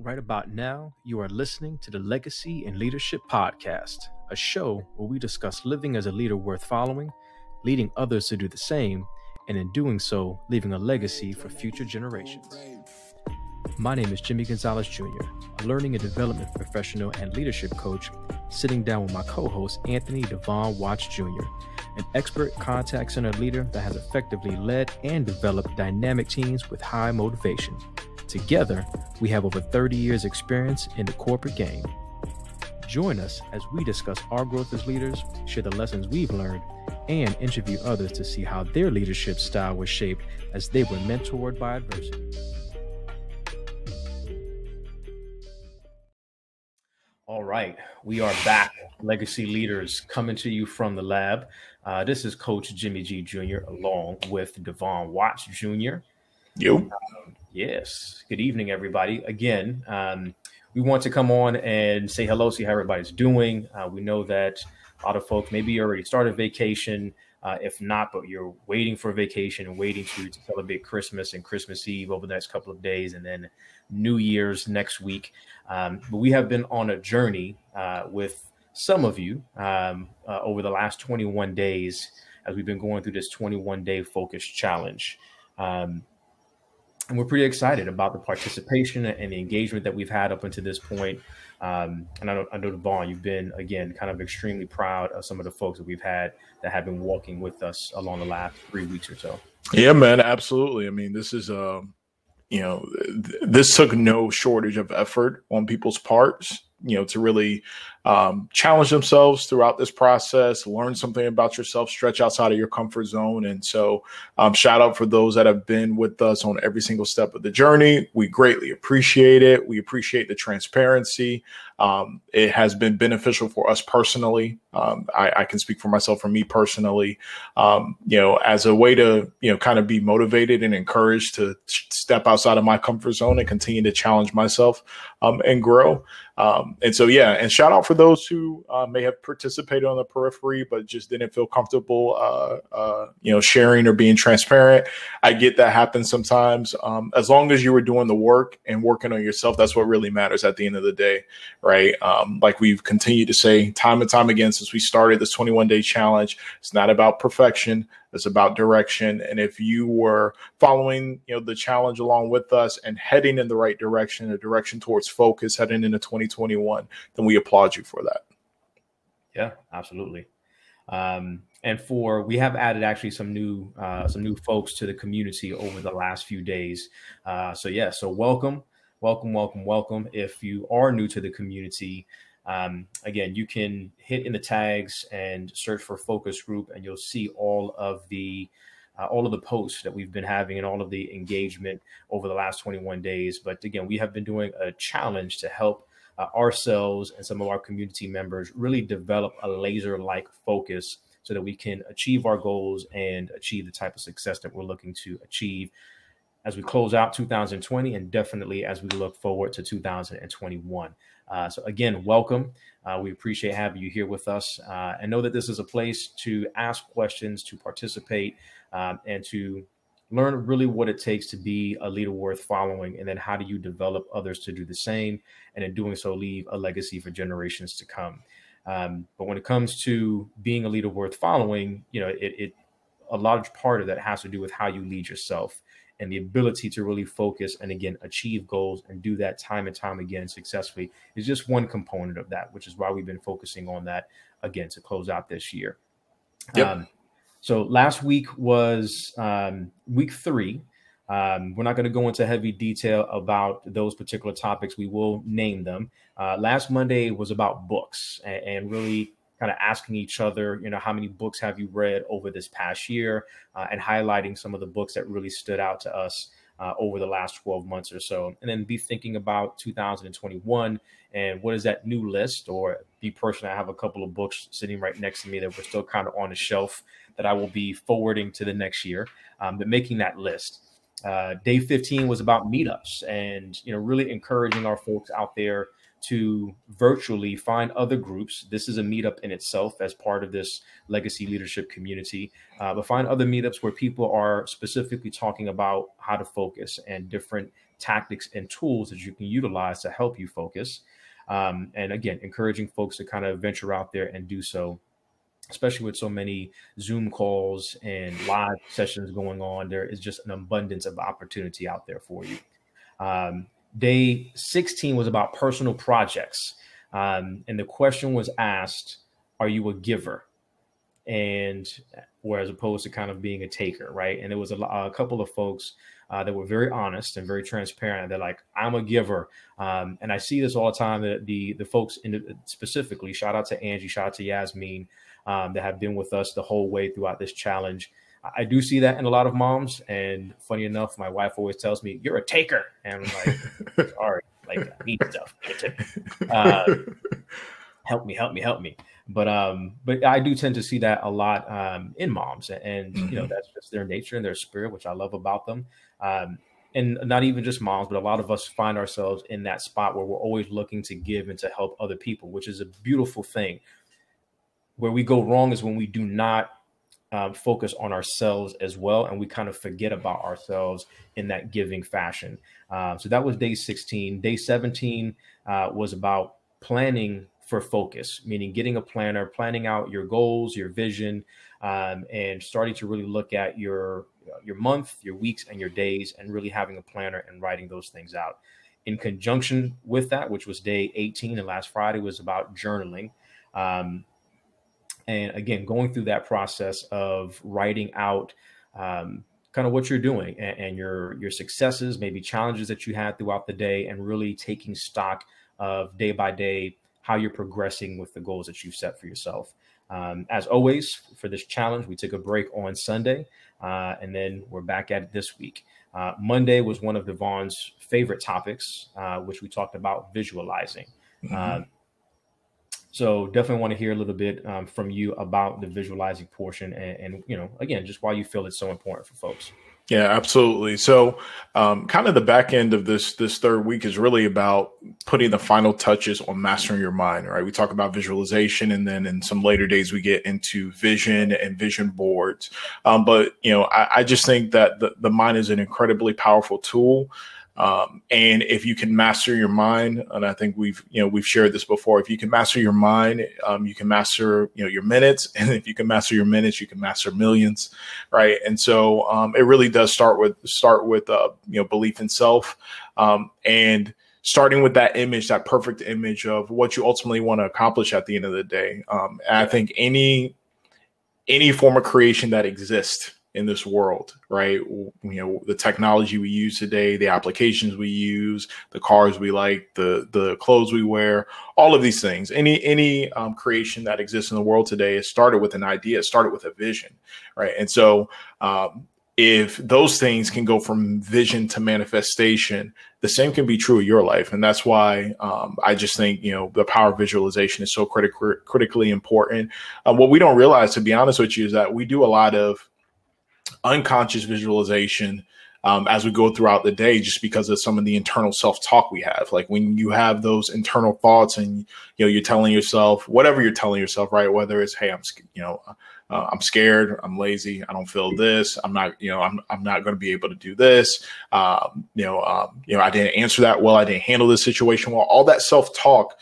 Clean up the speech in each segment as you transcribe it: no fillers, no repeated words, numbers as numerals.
Right about now, you are listening to the Legacy and Leadership Podcast, a show where we discuss living as a leader worth following, leading others to do the same, and in doing so, leaving a legacy for future generations. My name is Jimmie Gonzalez Jr., a learning and development professional and leadership coach, sitting down with my co-host Anthony Devon Watts Jr., an expert contact center leader that has effectively led and developed dynamic teams with high motivation. Together, we have over 30 years experience in the corporate game. Join us as we discuss our growth as leaders, share the lessons we've learned, and interview others to see how their leadership style was shaped as they were mentored by adversity. All right, we are back, Legacy Leaders, coming to you from the lab. This is Coach Jimmie G. Jr. along with Devon Watts Jr. Yo. Yes. Good evening, everybody. Again, we want to come on and say hello, see how everybody's doing. We know that a lot of folks, maybe you already started vacation. If not, but you're waiting for vacation and waiting to celebrate Christmas and Christmas Eve over the next couple of days, and then New Year's next week. But we have been on a journey with some of you over the last 21 days as we've been going through this 21-day focus challenge. And we're pretty excited about the participation and the engagement that we've had up until this point. And I know, Devon, you've been, again, kind of extremely proud of some of the folks that we've had that have been walking with us along the last 3 weeks or so. Yeah, man, absolutely. I mean, this is, this took no shortage of effort on people's parts, to really challenge themselves throughout this process, learn something about yourself, stretch outside of your comfort zone. And so shout out for those that have been with us on every single step of the journey. We greatly appreciate it. We appreciate the transparency. It has been beneficial for us personally. I can speak for myself, for me personally, as a way to, kind of be motivated and encouraged to step outside of my comfort zone and continue to challenge myself and grow. And so, yeah, and shout out for those who may have participated on the periphery, but just didn't feel comfortable, sharing or being transparent. I get that happens sometimes. As long as you were doing the work and working on yourself, that's what really matters at the end of the day, right? Like we've continued to say time and time again since we started this 21-day challenge, it's not about perfection. It's about direction. And if you were following, the challenge along with us and heading in the right direction, a direction towards focus heading into 2021, then we applaud you for that. Yeah, absolutely. And we have added actually some new folks to the community over the last few days. So welcome. If you are new to the community, again, you can hit in the tags and search for focus group, and you'll see all of the posts that we've been having and all of the engagement over the last 21 days. But again, we have been doing a challenge to help ourselves and some of our community members really develop a laser-like focus so that we can achieve our goals and achieve the type of success that we're looking to achieve as we close out 2020 and definitely as we look forward to 2021. So again, welcome. We appreciate having you here with us, and know that this is a place to ask questions, to participate, and to learn really what it takes to be a leader worth following, and then how do you develop others to do the same, and in doing so, leave a legacy for generations to come. But when it comes to being a leader worth following, a large part of that has to do with how you lead yourself and the ability to really focus and, again, achieve goals and do that time and time again successfully is just one component of that, which is why we've been focusing on that, again, to close out this year. Yep. So last week was week 3. We're not going to go into heavy detail about those particular topics. We will name them. Last Monday was about books and really kind of asking each other, how many books have you read over this past year, and highlighting some of the books that really stood out to us over the last 12 months or so. And then be thinking about 2021 and what is that new list, or be personally, I have a couple of books sitting right next to me that were still kind of on the shelf that I will be forwarding to the next year, but making that list. Day 15 was about meetups and, really encouraging our folks out there to virtually find other groups. This is a meetup in itself as part of this legacy leadership community, but find other meetups where people are specifically talking about how to focus and different tactics and tools that you can utilize to help you focus. And again, encouraging folks to kind of venture out there and do so, especially with so many Zoom calls and live sessions going on. There is just an abundance of opportunity out there for you. Day 16 was about personal projects. And the question was asked, are you a giver? And or as opposed to kind of being a taker, right? And there was a couple of folks that were very honest and very transparent. They're like, I'm a giver. And I see this all the time, that the folks specifically, shout out to Angie, shout out to Yasmin, that have been with us the whole way throughout this challenge. I do see that in a lot of moms. And funny enough, my wife always tells me, you're a taker. And I'm like, sorry, like I need stuff. Help me. But I do tend to see that a lot in moms, and that's just their nature and their spirit, which I love about them. And not even just moms, but a lot of us find ourselves in that spot where we're always looking to give and to help other people, which is a beautiful thing. Where we go wrong is when we do not focus on ourselves as well, and we kind of forget about ourselves in that giving fashion. So that was day 16. Day 17 was about planning for focus, meaning getting a planner, planning out your goals, your vision, and starting to really look at your month, your weeks, and your days, and really having a planner and writing those things out. In conjunction with that, which was day 18, and last Friday was about journaling. And again, going through that process of writing out kind of what you're doing and your successes, maybe challenges that you had throughout the day, and really taking stock of day by day how you're progressing with the goals that you've set for yourself. As always, for this challenge, we took a break on Sunday, and then we're back at it this week. Monday was one of Devon's favorite topics, which we talked about visualizing. Mm-hmm. So definitely want to hear a little bit from you about the visualizing portion, and again, just why you feel it's so important for folks. Yeah, absolutely. So kind of the back end of this third week is really about putting the final touches on mastering your mind, right? We talk about visualization, and then in some later days, we get into vision and vision boards. But I just think that the mind is an incredibly powerful tool. And if you can master your mind, and I think we've shared this before, if you can master your mind, you can master, your minutes. And if you can master your minutes, you can master millions. Right. And so, it really does start with belief in self, and starting with that image, that perfect image of what you ultimately want to accomplish at the end of the day. And I think any form of creation that exists in this world, right? The technology we use today, the applications we use, the cars we like, the clothes we wear, all of these things, any creation that exists in the world today, it started with an idea, it started with a vision, right? And so if those things can go from vision to manifestation, the same can be true of your life. And that's why I just think, the power of visualization is so critically important. What we don't realize, to be honest with you, is that we do a lot of unconscious visualization as we go throughout the day, just because of some of the internal self-talk we have. Like when you have those internal thoughts and, you're telling yourself, whatever you're telling yourself, right? Whether it's, hey, I'm scared, I'm lazy, I don't feel this, I'm not going to be able to do this. I didn't answer that well. I didn't handle this situation well. All that self-talk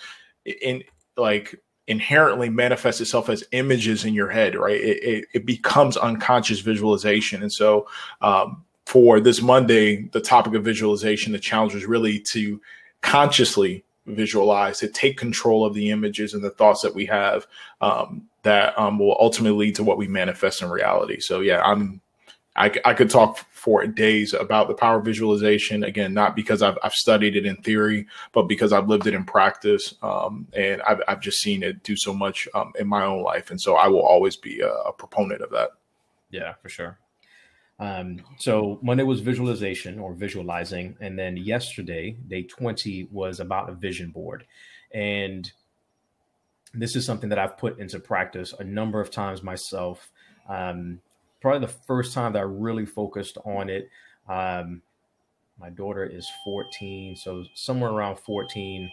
inherently manifests itself as images in your head, right? It becomes unconscious visualization. And so for this Monday, the topic of visualization, the challenge was really to consciously visualize, to take control of the images and the thoughts that we have that will ultimately lead to what we manifest in reality. So yeah, I could talk for days about the power of visualization. Again, not because I've studied it in theory, but because I've lived it in practice. And I've just seen it do so much in my own life. And so I will always be a proponent of that. Yeah, for sure. So Monday was visualization or visualizing. And then yesterday, day 20, was about a vision board. And this is something that I've put into practice a number of times myself. Probably the first time that I really focused on it, my daughter is 14, so somewhere around 14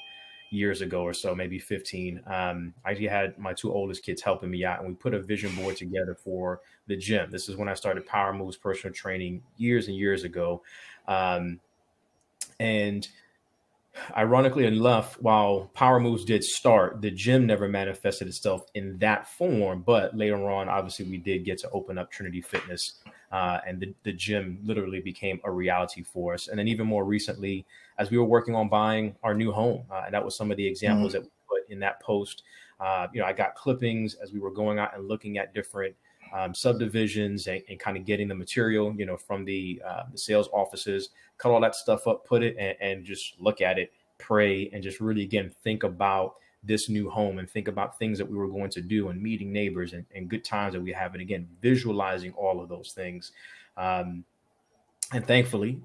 years ago or so, maybe 15. I actually had my two oldest kids helping me out, and we put a vision board together for the gym. This is when I started Power Moves personal training years and years ago. And ironically enough, while Power Moves did start, the gym never manifested itself in that form. But later on, obviously, we did get to open up Trinity Fitness, and the gym literally became a reality for us. And then even more recently, as we were working on buying our new home, and that was some of the examples that we put in that post. I got clippings as we were going out and looking at different subdivisions and kind of getting the material, from the sales offices, cut all that stuff up, put it and just look at it, pray, and just really, again, think about this new home and think about things that we were going to do and meeting neighbors and good times that we have. And again, visualizing all of those things. And thankfully,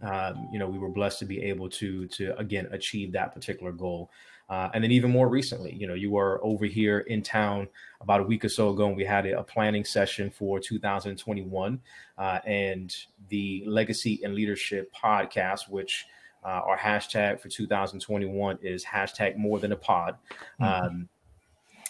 we were blessed to be able to again achieve that particular goal. And then even more recently, you were over here in town about a week or so ago, and we had a planning session for 2021, and the Legacy and Leadership podcast, which our hashtag for 2021 is hashtag more than a pod.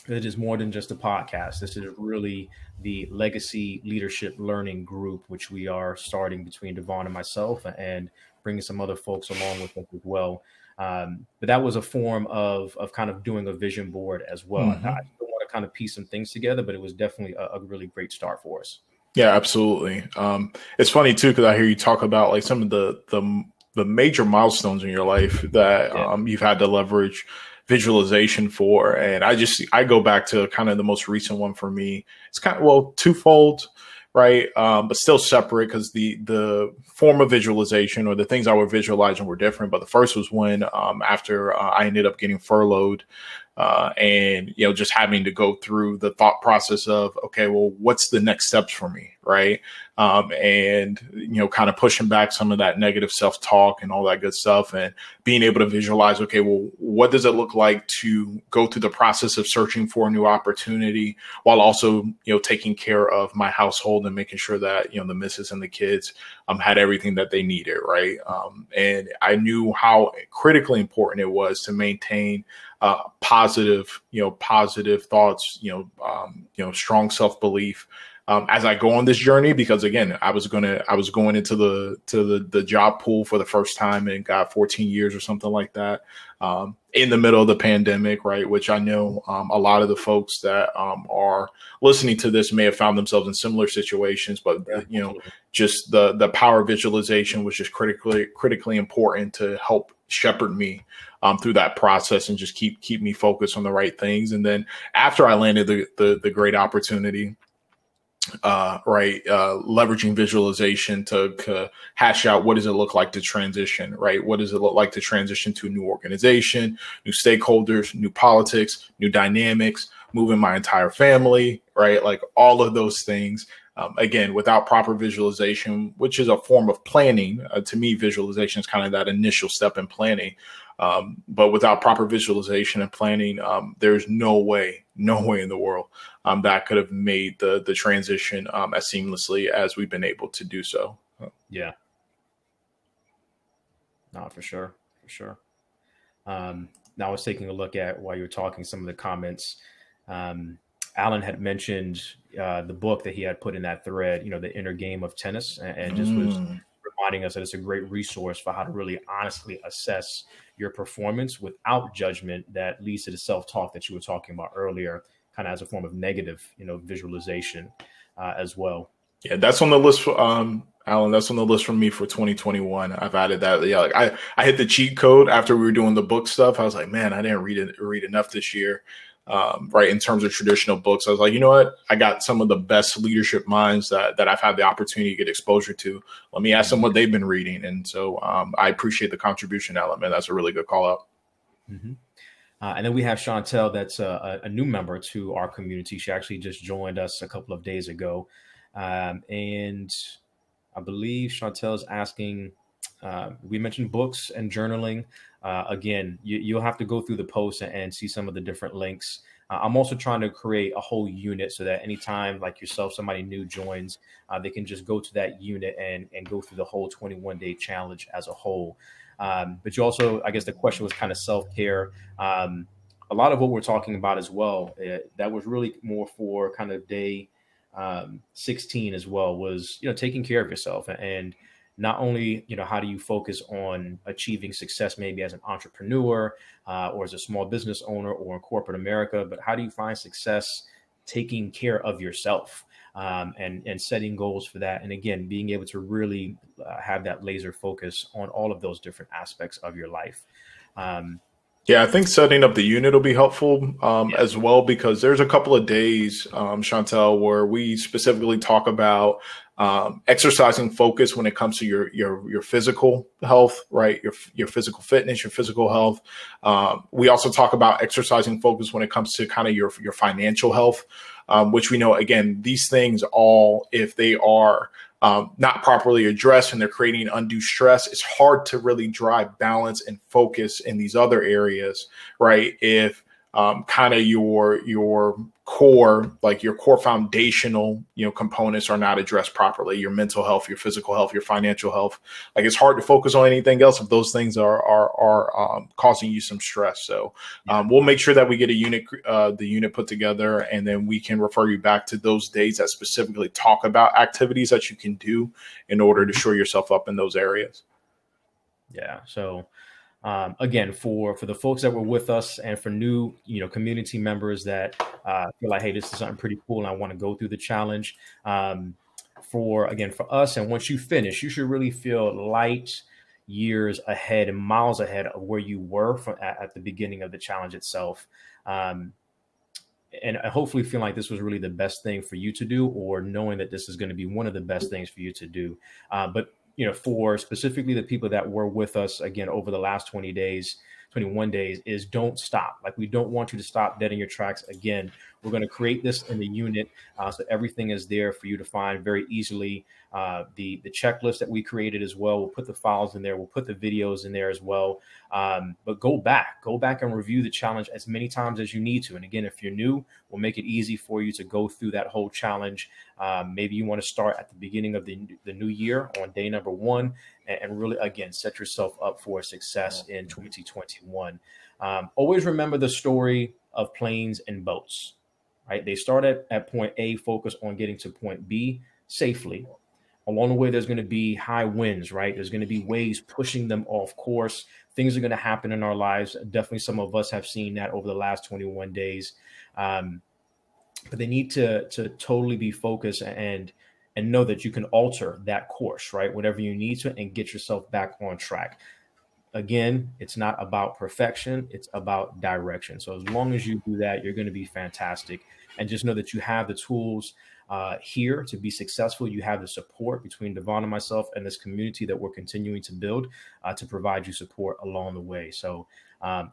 It is more than just a podcast. This is really the Legacy Leadership Learning Group, which we are starting between Devon and myself, and bringing some other folks along with us as well. But that was a form of kind of doing a vision board as well. I still want to kind of piece some things together, but it was definitely a really great start for us. Yeah, absolutely. It's funny too, because I hear you talk about like some of the major milestones in your life that you've had to leverage visualization for. And I go back to kind of the most recent one for me. It's kind of, twofold, right? But still separate, because the form of visualization or the things I were visualizing were different. But the first was when after I ended up getting furloughed, and just having to go through the thought process of, okay, well, what's the next steps for me, right? And kind of pushing back some of that negative self-talk and all that good stuff, and being able to visualize, okay, well, what does it look like to go through the process of searching for a new opportunity while also taking care of my household and making sure that the missus and the kids had everything that they needed, right? And I knew how critically important it was to maintain positive thoughts, strong self-belief as I go on this journey, because again, I was going into the job pool for the first time and got 14 years or something like that, in the middle of the pandemic, right? Which I know a lot of the folks that are listening to this may have found themselves in similar situations, but just the power of visualization was just critically important to help shepherd me through that process and just keep me focused on the right things. And then after I landed the great opportunity, leveraging visualization to hash out what does it look like to transition, right? What does it look like to transition to a new organization, new stakeholders, new politics, new dynamics, moving my entire family, right? Like all of those things. Again, without proper visualization, which is a form of planning, to me, visualization is kind of that initial step in planning. But without proper visualization and planning, there's no way in the world that could have made the transition as seamlessly as we've been able to do so. Yeah. No, for sure. Now I was taking a look at, while you were talking, some of the comments. Alan had mentioned the book that he had put in that thread, The Inner Game of Tennis, and just was reminding us that it's a great resource for how to really honestly assess your performance without judgment that leads to the self-talk that you were talking about earlier, kind of as a form of negative, visualization as well. Yeah, that's on the list for Alan. That's on the list for me for 2021. I've added that. Yeah, like I hit the cheat code after we were doing the book stuff. I was like, man, I didn't read enough this year. Right. In terms of traditional books, I was like, you know what? I got some of the best leadership minds that I've had the opportunity to get exposure to. Let me ask them what they've been reading. And so I appreciate the contribution, Alan, man. That's a really good call out. Mm-hmm. And then we have Chantel. That's a new member to our community. She actually just joined us a couple of days ago. And I believe Chantel's asking, we mentioned books and journaling. Again, you'll have to go through the post and see some of the different links. I'm also trying to create a whole unit so that anytime like yourself, somebody new joins, they can just go to that unit and go through the whole 21-day challenge as a whole. But you also, I guess the question was kind of self-care. A lot of what we're talking about as well, that was really more for kind of day 16 as well, was, taking care of yourself. And not only, how do you focus on achieving success maybe as an entrepreneur or as a small business owner or in corporate America, but how do you find success taking care of yourself and setting goals for that. And again, being able to really have that laser focus on all of those different aspects of your life. Yeah, I think setting up the unit will be helpful as well, because there's a couple of days, Chantel, where we specifically talk about exercising focus when it comes to your physical health, right? Your physical fitness, your physical health. We also talk about exercising focus when it comes to kind of your financial health, which we know, again, these things all, if they are not properly addressed and they're creating undue stress, it's hard to really drive balance and focus in these other areas, right? If kind of your core, like your core foundational, components are not addressed properly, your mental health, your physical health, your financial health, like it's hard to focus on anything else if those things are causing you some stress. So we'll make sure that we get the unit put together, and then we can refer you back to those days that specifically talk about activities that you can do in order to shore yourself up in those areas. Yeah. So again, for the folks that were with us and for new, community members that feel like, hey, this is something pretty cool and I want to go through the challenge. For us, and once you finish, you should really feel light years ahead and miles ahead of where you were at the beginning of the challenge itself. And hopefully feel like this was really the best thing for you to do, or knowing that this is going to be one of the best things for you to do. But for specifically the people that were with us, again, over the last 21 days, is don't stop. Like, we don't want you to stop dead in your tracks. Again, we're going to create this in the unit so everything is there for you to find very easily. The checklist that we created as well, we'll put the files in there. We'll put the videos in there as well. But go back and review the challenge as many times as you need to. And again, if you're new, we'll make it easy for you to go through that whole challenge. Maybe you want to start at the beginning of the new year on day number 1 and really, again, set yourself up for success in 2021. Always remember the story of planes and boats, right? They start at point A, focus on getting to point B safely. Along the way, there's going to be high winds, right? There's going to be waves pushing them off course. Things are going to happen in our lives. Definitely some of us have seen that over the last 21 days. But they need to totally be focused and know that you can alter that course, right? Whatever you need to, and get yourself back on track. Again, it's not about perfection. It's about direction. So as long as you do that, you're going to be fantastic. And just know that you have the tools here to be successful. You have the support between Devon and myself and this community that we're continuing to build to provide you support along the way. So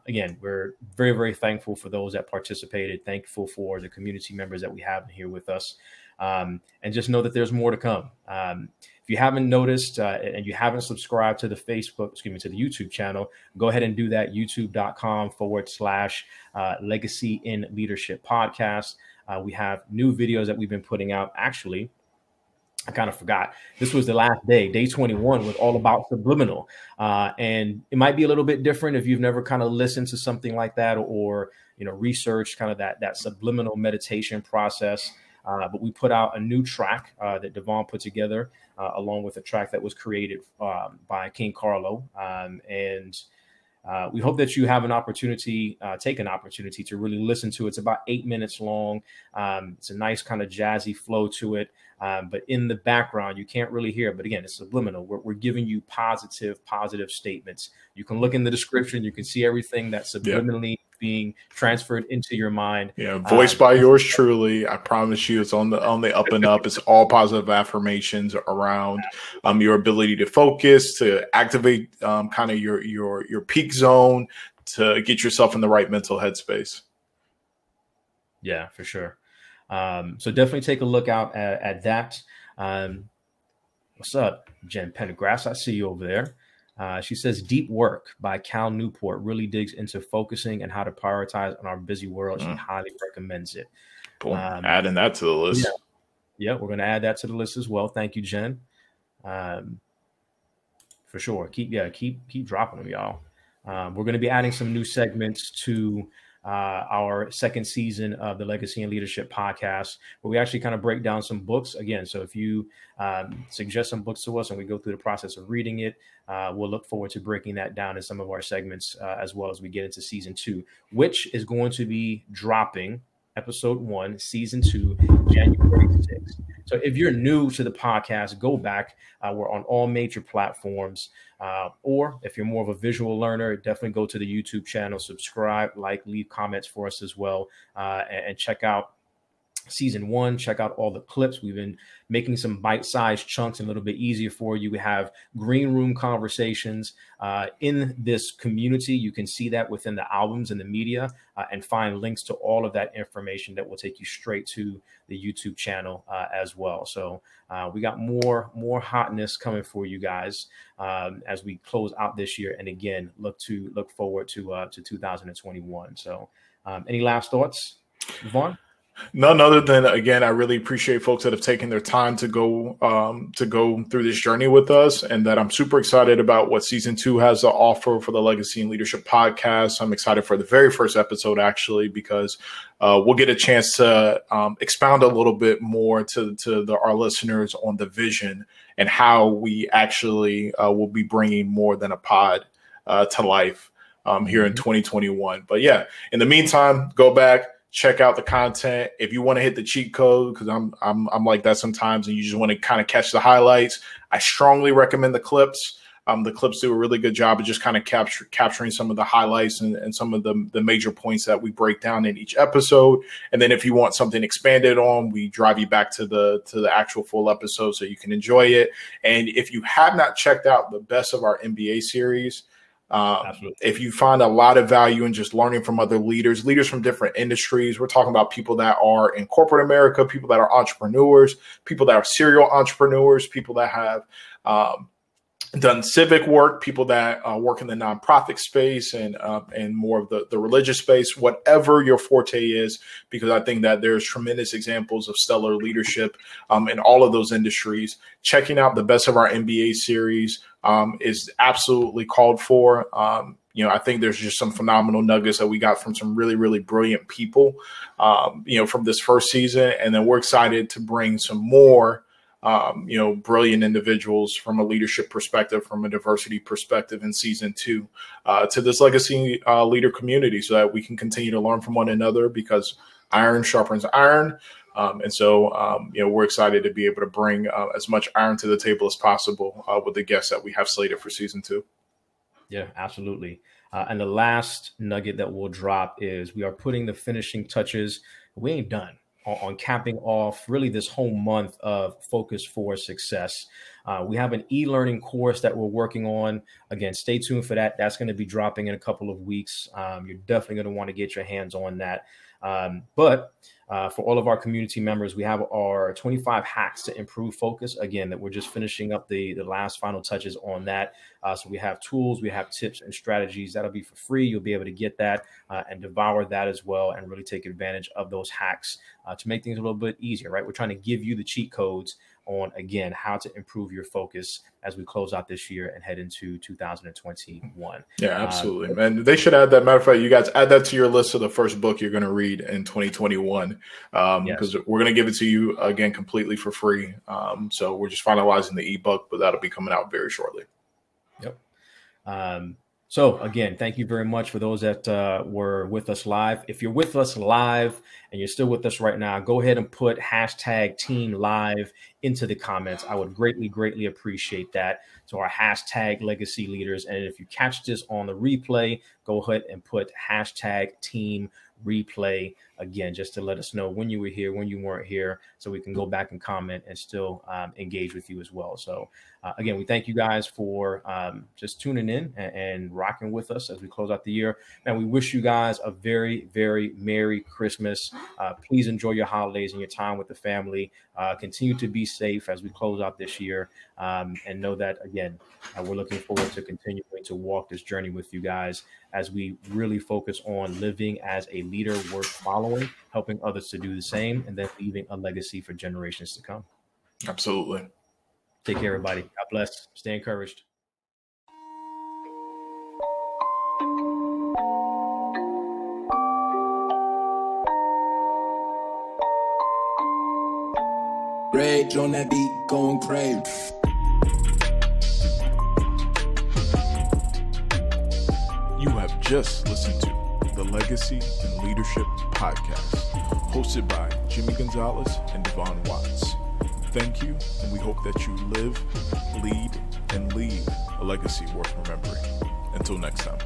again, we're very, very thankful for those that participated. Thankful for the community members that we have here with us. And just know that there's more to come. If you haven't noticed and you haven't subscribed to the YouTube channel, go ahead and do that. youtube.com/Legacy in Leadership podcast. We have new videos that we've been putting out. Actually, I kind of forgot. This was the last day. Day 21 was all about subliminal. And it might be a little bit different if you've never kind of listened to something like that or researched kind of that subliminal meditation process. But we put out a new track that Devon put together along with a track that was created by King Carlo. And we hope that you have take an opportunity to really listen to it. It's about 8 minutes long. It's a nice kind of jazzy flow to it. But in the background, you can't really hear it. But again, it's subliminal. We're giving you positive statements. You can look in the description. You can see everything that's subliminally being transferred into your mind. Yeah, voiced by yours truly. I promise you, it's on the up and up. It's all positive affirmations around your ability to focus, to activate kind of your peak zone, to get yourself in the right mental headspace. Yeah, for sure. So definitely take a look out at that. What's up, Jen Pendergrass? I see you over there. She says, Deep Work by Cal Newport really digs into focusing and how to prioritize in our busy world. She highly recommends it. Cool. Adding that to the list. Yeah, we're going to add that to the list as well. Thank you, Jen. For sure. Keep dropping them, y'all. We're going to be adding some new segments to our second season of the Legacy and Leadership podcast, where we actually kind of break down some books again. So if you suggest some books to us and we go through the process of reading it, we'll look forward to breaking that down in some of our segments as well as we get into season 2, which is going to be dropping episode 1, season 2, January 6th. So if you're new to the podcast, go back. We're on all major platforms. Or if you're more of a visual learner, definitely go to the YouTube channel, subscribe, leave comments for us as well, and check out season 1. Check out all the clips. We've been making some bite-sized chunks and a little bit easier for you. We have green room conversations in this community. You can see that within the albums and the media, and find links to all of that information that will take you straight to the YouTube channel as well. So we got more hotness coming for you guys as we close out this year, and again look forward to 2021. So any last thoughts, Vaughn? None other than, again, I really appreciate folks that have taken their time to go through this journey with us, and that I'm super excited about what season 2 has to offer for the Legacy and Leadership podcast. I'm excited for the very first episode, actually, because we'll get a chance to expound a little bit more to our listeners on the vision and how we actually will be bringing more than a pod to life here in 2021. But yeah, in the meantime, go back. Check out the content. If you want to hit the cheat code, because I'm like that sometimes, and you just want to kind of catch the highlights, I strongly recommend the clips. The clips do a really good job of just kind of capturing some of the highlights and some of the major points that we break down in each episode. And then if you want something expanded on, we drive you back to the actual full episode so you can enjoy it. And if you have not checked out the best of our NBA series, if you find a lot of value in just learning from other leaders from different industries, we're talking about people that are in corporate America, people that are entrepreneurs, people that are serial entrepreneurs, people that have done civic work, people that work in the nonprofit space and more of the religious space, whatever your forte is, because I think that there's tremendous examples of stellar leadership in all of those industries. Checking out the best of our NBA series is absolutely called for. I think there's just some phenomenal nuggets that we got from some really, really brilliant people, from this first season. And then we're excited to bring some more brilliant individuals from a leadership perspective, from a diversity perspective in season 2 to this legacy leader community, so that we can continue to learn from one another, because iron sharpens iron. And so, we're excited to be able to bring as much iron to the table as possible with the guests that we have slated for season 2. Yeah, absolutely. And the last nugget that we'll drop is we are putting the finishing touches. We ain't done on capping off really this whole month of Focus for Success. We have an e-learning course that we're working on. Again, stay tuned for that. That's going to be dropping in a couple of weeks. You're definitely going to want to get your hands on that. But for all of our community members, we have our 25 hacks to improve focus. Again, that we're just finishing up the last final touches on that. So we have tools, we have tips and strategies that'll be for free. You'll be able to get that and devour that as well, and really take advantage of those hacks to make things a little bit easier, right? We're trying to give you the cheat codes on, again, how to improve your focus as we close out this year and head into 2021. Yeah, absolutely. Man, they should add that. Matter of fact, you guys add that to your list of the first book you're going to read in 2021, because we're going to give it to you, again, completely for free. So we're just finalizing the ebook, but that'll be coming out very shortly. Yep. So again, thank you very much for those that were with us live. If you're with us live and you're still with us right now, go ahead and put hashtag Team Live into the comments. I would greatly, greatly appreciate that. So our hashtag Legacy Leaders. And if you catch this on the replay, go ahead and put hashtag Team Replay again, just to let us know when you were here, when you weren't here, so we can go back and comment and still engage with you as well. So again, we thank you guys for just tuning in and rocking with us as we close out the year. And we wish you guys a very, very Merry Christmas. Please enjoy your holidays and your time with the family. Continue to be safe as we close out this year, and know that, again, we're looking forward to continuing to walk this journey with you guys as we really focus on living as a leader worth following, helping others to do the same, and then leaving a legacy for generations to come. Absolutely. Take care, everybody. God bless. Stay encouraged. Rage on that beat, going crazy. You have just listened to the Legacy and Leadership Podcast, hosted by Jimmie Gonzalez and Devon Watts. Thank you, and we hope that you live, lead, and leave a legacy worth remembering. Until next time.